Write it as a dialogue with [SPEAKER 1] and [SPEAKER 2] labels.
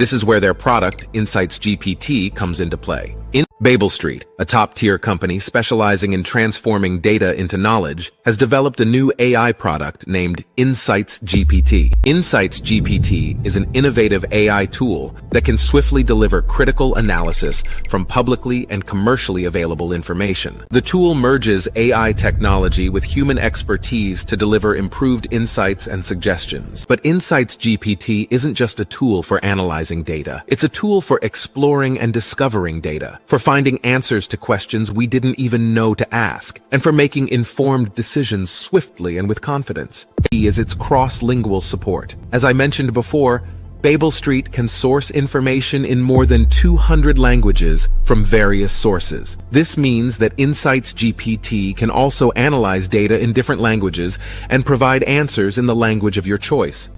[SPEAKER 1] This is where their product, Insights GPT, comes into play. Babel Street, a top-tier company specializing in transforming data into knowledge, has developed a new AI product named Insights GPT. Insights GPT is an innovative AI tool that can swiftly deliver critical analysis from publicly and commercially available information. The tool merges AI technology with human expertise to deliver improved insights and suggestions. But Insights GPT isn't just a tool for analyzing data. It's a tool for exploring and discovering data, for finding answers to questions we didn't even know to ask, and for making informed decisions swiftly and with confidence. Key is its cross-lingual support. As I mentioned before, Babel Street can source information in more than 200 languages from various sources. This means that Insights GPT can also analyze data in different languages and provide answers in the language of your choice.